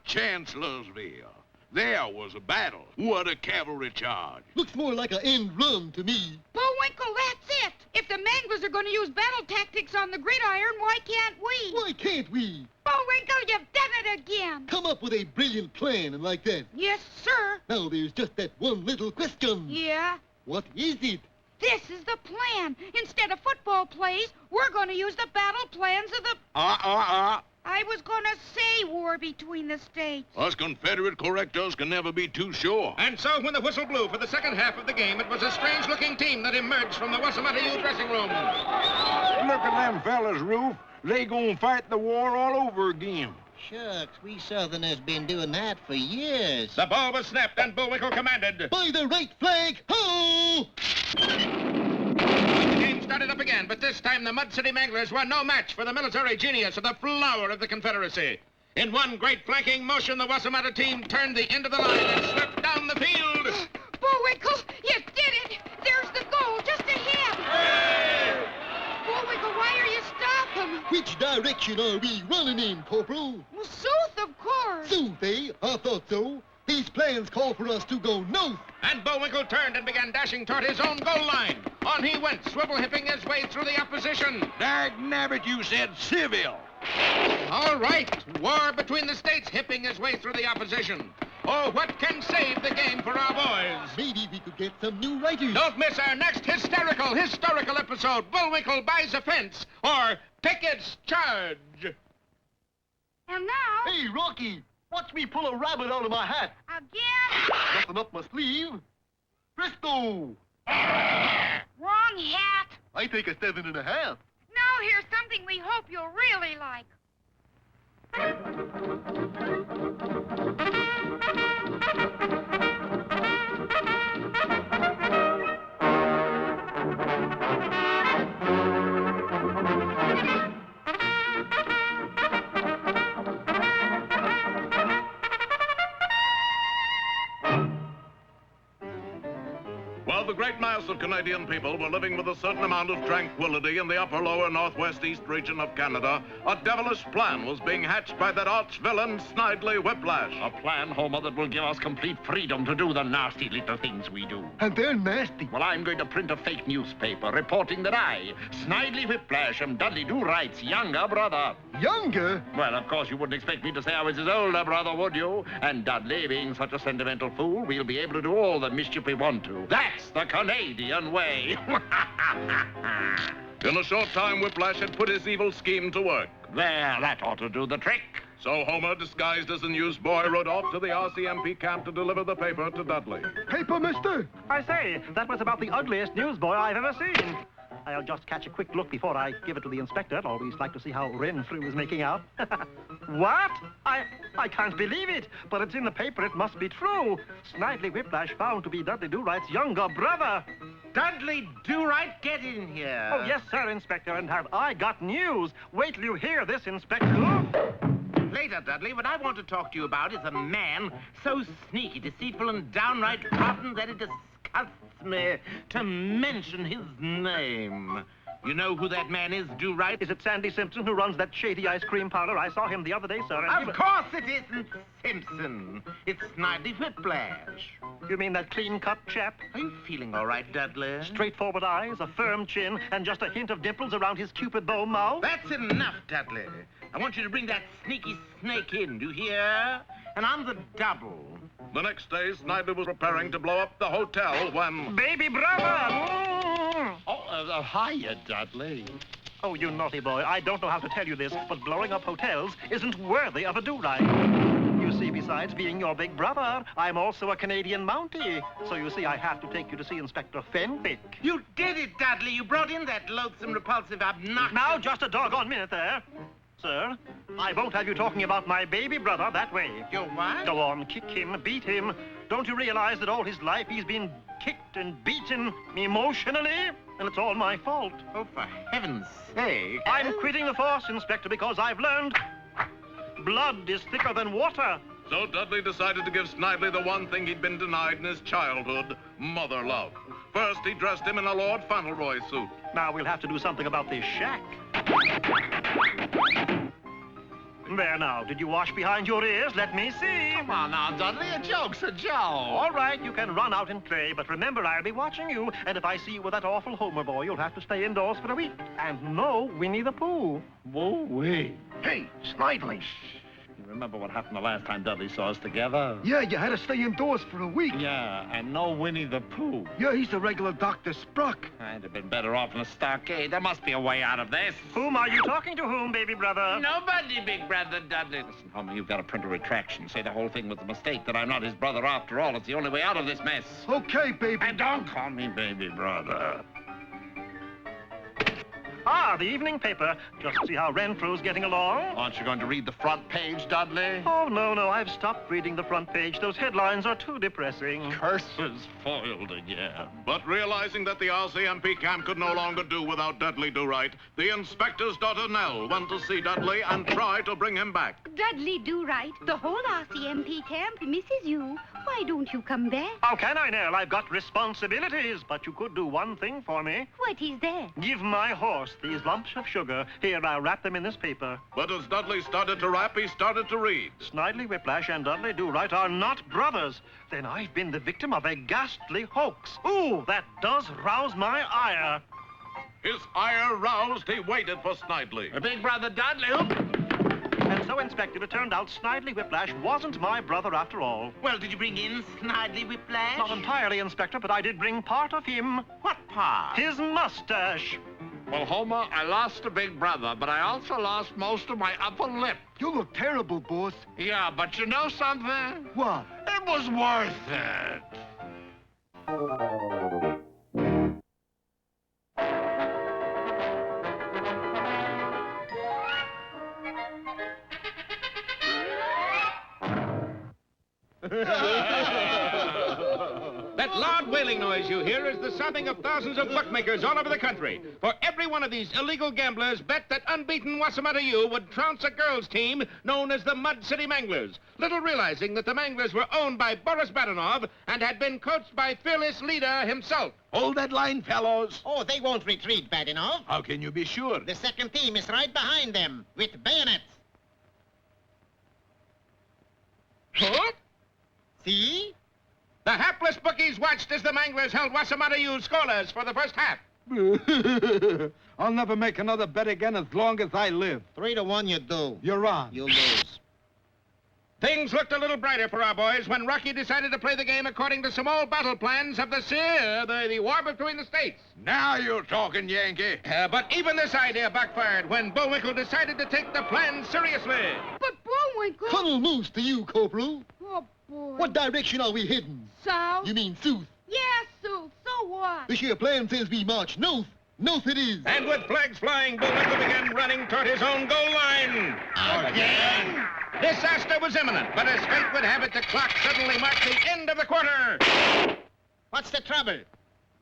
Chancellorsville. There was a battle. What a cavalry charge.
Looks more like an end run to me.
Bullwinkle, that's it. If the Manglers are going to use battle tactics on the gridiron, why can't we?
Why can't we?
Bullwinkle, you've done it again.
Come up with a brilliant plan and like that.
Yes, sir.
Now there's just that one little question.
Yeah?
What is it?
This is the plan. Instead of football plays, we're going to use the battle plans of the... I was going to say war between the states.
Us Confederate correctors can never be too sure.
And so when the whistle blew for the second half of the game, it was a strange-looking team that emerged from the Wossamotta U dressing room.
Look at them fellas, Roof. They gonna fight the war all over again.
Shucks, we Southerners been doing that for years.
The ball was snapped, and Bullwinkle commanded.
By the right flag, ho!
The game started up again, but this time the Mud City Manglers were no match for the military genius of the flower of the Confederacy. In one great flanking motion, the Wossamotta team turned the end of the line and swept down the field.
Bullwinkle, you did it! There's the goal, just ahead!
Hey!
Bullwinkle, why are you stopping?
Which direction are we running in, Corporal?
Well, south, of course.
South, eh? I thought so. These plans call for us to go north.
And Bullwinkle turned and began dashing toward his own goal line. On he went, swivel-hipping his way through the opposition.
Dagnabbit, you said civil.
All right, war between the states, hipping his way through the opposition. Oh, what can save the game for our boys?
Maybe we could get some new writers.
Don't miss our next historical episode, Bullwinkle Buys a Fence, or Pickett's Charge.
And now...
Hey, Rocky, watch me pull a rabbit out of my hat.
Again?
Nothing up my sleeve. Presto!
Wrong hat.
I take a 7.5.
Now here's something we hope you'll really like.
While the great mass of Canadian people were living with a certain amount of tranquility in the upper, lower, northwest-east region of Canada, a devilish plan was being hatched by that arch-villain, Snidely Whiplash.
A plan, Homer, that will give us complete freedom to do the nasty little things we do.
And they're nasty.
Well, I'm going to print a fake newspaper reporting that I, Snidely Whiplash, am Dudley Do-Right's younger brother.
Younger?
Well, of course, you wouldn't expect me to say I was his older brother, would you? And Dudley, being such a sentimental fool, we'll be able to do all the mischief we want to. That's the Canadian way.
In a short time, Whiplash had put his evil scheme to work.
There, that ought to do the trick.
So Homer, disguised as a newsboy, rode off to the RCMP camp to deliver the paper to Dudley.
Paper, mister?
I say, that was about the ugliest newsboy I've ever seen. I'll just catch a quick look before I give it to the inspector. I'd always like to see how Renfrew is making out. What? I can't believe it, but it's in the paper. It must be true. Snidely Whiplash found to be Dudley Do-Right's younger brother.
Dudley Do-Right, get in here.
Oh, yes, sir, Inspector, and have I got news. Wait till you hear this, Inspector.
Later, Dudley, what I want to talk to you about is a man so sneaky, deceitful, and downright rotten that it disgusts me to mention his name. You know who that man is, Do-Right?
Is it Sandy Simpson who runs that shady ice cream parlor? I saw him the other day, sir. And
of course it isn't Simpson. It's Snidely Whiplash.
You mean that clean-cut chap?
Are you feeling all right, Dudley?
Straightforward eyes, a firm chin, and just a hint of dimples around his cupid bow mouth?
That's enough, Dudley. I want you to bring that sneaky snake in, do you hear? And on the double.
The next day, Snidely was preparing to blow up the hotel when...
Baby brother!
Oh, hiya, Dudley.
Oh, you naughty boy. I don't know how to tell you this, but blowing up hotels isn't worthy of a Do-Right. You see, besides being your big brother, I'm also a Canadian Mountie. So you see, I have to take you to see Inspector Fenwick.
You did it, Dudley. You brought in that loathsome, repulsive, obnoxious...
Now, just a doggone minute there. Sir, I won't have you talking about my baby brother that way.
Your what?
Go on, kick him, beat him. Don't you realize that all his life he's been kicked and beaten emotionally? And it's all my fault.
Oh, for heaven's sake.
I'm quitting the force, Inspector, because I've learned blood is thicker than water.
So Dudley decided to give Snidely the one thing he'd been denied in his childhood, mother love. First, he dressed him in a Lord Fauntleroy suit.
Now we'll have to do something about this shack. There now, did you wash behind your ears? Let me see.
Come on now, Dudley, a joke's a joke.
All right, you can run out and play, but remember, I'll be watching you, and if I see you with that awful Homer boy, you'll have to stay indoors for a week. And no Winnie the Pooh.
Whoa, wait.
Hey, Snidely.
You remember what happened the last time Dudley saw us together?
Yeah, you had to stay indoors for a week.
Yeah, and no Winnie the Pooh.
Yeah, he's a regular Dr. Spruck.
I'd have been better off in a stockade. There must be a way out of this.
Whom are you talking to whom, baby brother?
Nobody, big brother Dudley.
Listen, Homer, you've got to print a retraction. Say the whole thing was a mistake, that I'm not his brother after all. It's the only way out of this mess.
Okay, baby.
And don't call me baby brother.
Ah, the evening paper. Just to see how Renfrew's getting along.
Aren't you going to read the front page, Dudley?
Oh, no, I've stopped reading the front page. Those headlines are too depressing.
Curses foiled again.
But realizing that the RCMP camp could no longer do without Dudley Do-Right, the inspector's daughter Nell went to see Dudley and try to bring him back.
Dudley Do-Right, the whole RCMP camp misses you. Why don't you come back?
How can I, Nell? I've got responsibilities, but you could do one thing for me.
What is that?
Give my horse these lumps of sugar. Here, I'll wrap them in this paper.
But as Dudley started to rap, he started to read.
Snidely Whiplash and Dudley Do-Right are not brothers. Then I've been the victim of a ghastly hoax. Ooh, that does rouse my ire.
His ire roused, he waited for Snidely.
Big brother Dudley.
And so, Inspector, it turned out Snidely Whiplash wasn't my brother after all.
Well, did you bring in Snidely Whiplash?
Not entirely, Inspector, but I did bring part of him.
What part?
His mustache.
Well, Homer, I lost a big brother, but I also lost most of my upper lip.
You look terrible, boss.
Yeah, but you know something?
What?
It was worth it.
That loud wailing noise you hear is the sobbing of thousands of bookmakers all over the country. For every one of these illegal gamblers bet that unbeaten Wossamotta U would trounce a girls' team known as the Mud City Manglers, little realizing that the Manglers were owned by Boris Badenov and had been coached by fearless leader himself.
Hold that line, fellows.
Oh, they won't retreat, Badenov.
How can you be sure?
The second team is right behind them, with bayonets.
Huh?
See?
The hapless bookies watched as the Manglers held Wossamotta U scoreless for the first half.
I'll never make another bet again as long as I live.
3-1 you do.
You're on.
You lose.
Things looked a little brighter for our boys when Rocky decided to play the game according to some old battle plans of the war between the states.
Now you're talking, Yankee.
But even this idea backfired when Bullwinkle decided to take the plan seriously.
But Bullwinkle...
Colonel Moose to you, Corporal.
Oh, boy.
What direction are we heading?
South?
You mean south?
Yeah, Sue. So what?
This here plan says we march north. North it is.
And with flags flying, Bullwinkle began running toward his own goal line.
Again?
Disaster was imminent, but as fate would have it, the clock suddenly marked the end of the quarter.
What's the trouble?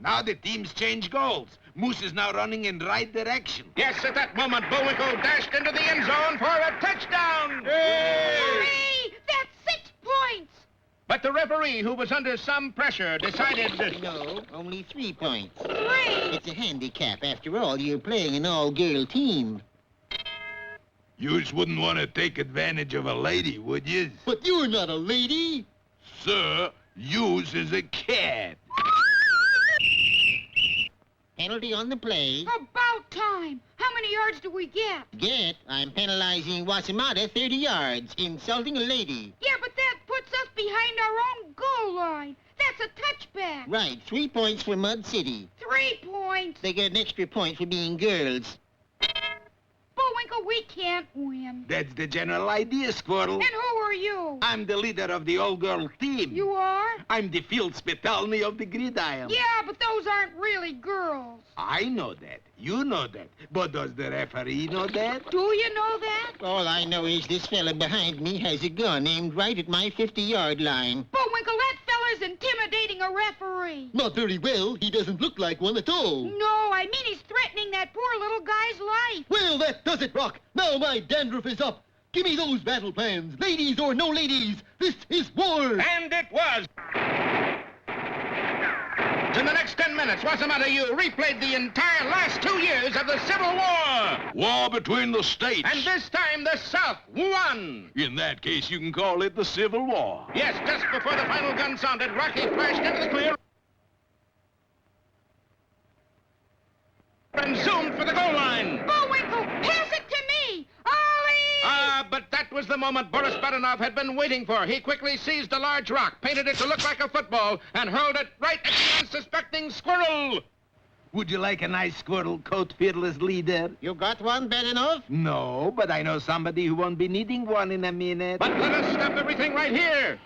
Now the teams change goals. Moose is now running in the right direction.
Yes, at that moment, Bullwinkle dashed into the end zone for a touchdown.
Hooray! That's 6 points!
But the referee, who was under some pressure, decided...
No, only 3 points.
3!
It's a handicap. After all, you're playing an all-girl team.
Yous wouldn't want to take advantage of a lady, would yous?
But you're not a lady.
Sir, yous is a cat.
Penalty on the play.
About time. How many yards do we get?
I'm penalizing Wossamotta 30 yards, insulting a lady.
Yeah, but that puts us behind our own goal line. That's a touchback.
Right, 3 points for Mud City.
3 points.
They get an extra point for being girls.
Bullwinkle, we can't win.
That's the general idea, Squirrel.
And who are you?
I'm the leader of the all-girl team.
You are?
I'm the field Spitalny of the gridiron.
Yeah, but those aren't really girls.
I know that. You know that. But does the referee know that?
Do you know that?
All I know is this fella behind me has a gun aimed right at my 50-yard line.
Bullwinkle, that fella's intimidating a referee.
Not very well. He doesn't look like one at all.
No, I mean he's threatening that poor little guy's life.
Well, that does it, Rock. Now my dandruff is up. Give me those battle plans. Ladies or no ladies, this is war.
And it was. In the next 10 minutes, Wossamotta U replayed the entire last 2 years of the Civil War.
War between the states.
And this time, the South won.
In that case, you can call it the Civil War.
Yes, just before the final gun sounded, Rocky flashed into the clear and zoomed for the goal line.
Bullwinkle, pass it to me. Ollie!
But that was the moment Boris Badenov had been waiting for. He quickly seized a large rock, painted it to look like a football, and hurled it right at the unsuspecting squirrel.
Would you like a nice squirrel coat, fearless leader?
You got one, Badenov?
No, but I know somebody who won't be needing one in a minute.
But let us stop everything right here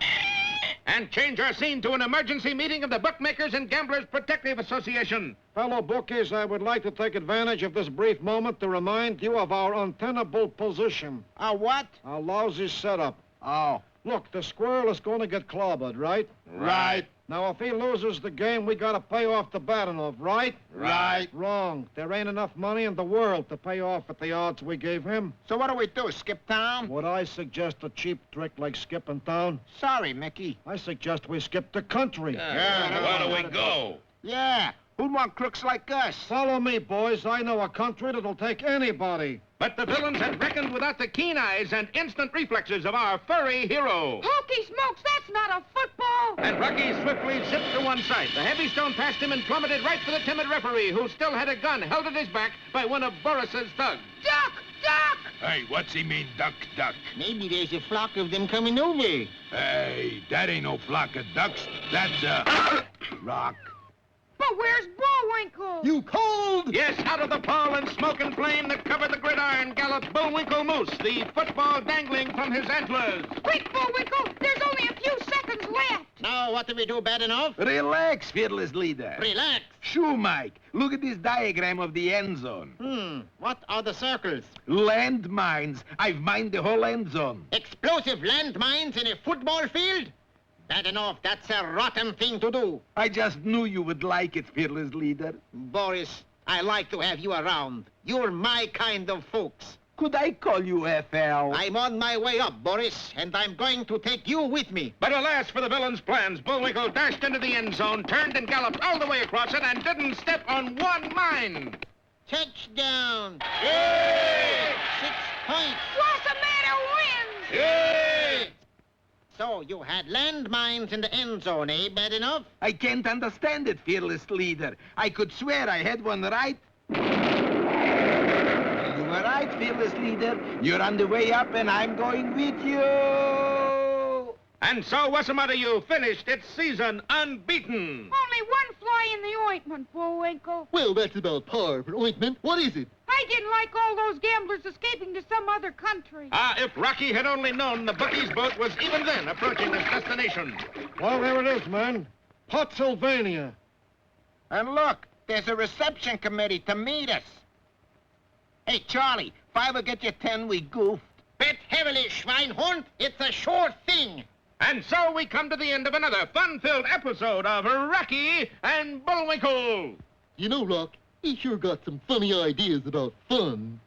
and change our scene to an emergency meeting of the Bookmakers and Gamblers Protective Association.
Fellow bookies, I would like to take advantage of this brief moment to remind you of our untenable position.
Our what?
Our lousy setup.
Oh.
Look, the squirrel is going to get clobbered, right?
Right.
Now, if he loses the game, we got to pay off the Badenov, right?
Right.
Wrong. There ain't enough money in the world to pay off at the odds we gave him.
So what do we do, skip town?
Would I suggest a cheap trick like skipping town?
Sorry, Mickey.
I suggest we skip the country.
Where do we go?
Yeah. Who'd want crooks like us?
Follow me, boys. I know a country that'll take anybody.
But the villains had reckoned without the keen eyes and instant reflexes of our furry hero.
Hokey smokes, that's not a football.
And Rocky swiftly zipped to one side. The heavy stone passed him and plummeted right for the timid referee, who still had a gun held at his back by one of Boris's thugs.
Duck! Duck!
Hey, what's he mean, duck, duck?
Maybe there's a flock of them coming over.
Hey, that ain't no flock of ducks. That's a rock.
But where's Bullwinkle?
You cold?
Yes, out of the pall and smoke and flame that covered the gridiron galloped Bullwinkle Moose, the football dangling from his antlers.
Quick, Bullwinkle! There's only a few seconds left.
Now, what do we do, Badenov?
Relax, fearless leader.
Relax.
Shoo, Mike. Look at this diagram of the end zone.
What are the circles?
Landmines. I've mined the whole end zone.
Explosive landmines in a football field? Bad enough. That's a rotten thing to do.
I just knew you would like it, fearless leader.
Boris, I like to have you around. You're my kind of folks.
Could I call you FL?
I'm on my way up, Boris, and I'm going to take you with me.
But alas for the villain's plans, Bullwinkle dashed into the end zone, turned and galloped all the way across it, and didn't step on one mine.
Touchdown! Yay! 6 points.
Wossamotta wins!
Yay! So you had landmines in the end zone, eh? Bad enough?
I can't understand it, fearless leader. I could swear I had one right. You were right, fearless leader. You're on the way up, and I'm going with you.
And so Wossamotta U finished its season unbeaten.
Only one fly in the ointment, Bullwinkle.
Well, that's about par for ointment. What is it?
I didn't like all those gamblers escaping to some other country.
If Rocky had only known the bookies' boat was even then approaching its destination.
Well, there it is, man. Pottsylvania.
And look, there's a reception committee to meet us. Hey, Charlie, if I ever get you 10, we goofed.
Bet heavily, Schweinhund. It's a sure thing.
And so we come to the end of another fun-filled episode of Rocky and Bullwinkle.
You know, Rock, he sure got some funny ideas about fun.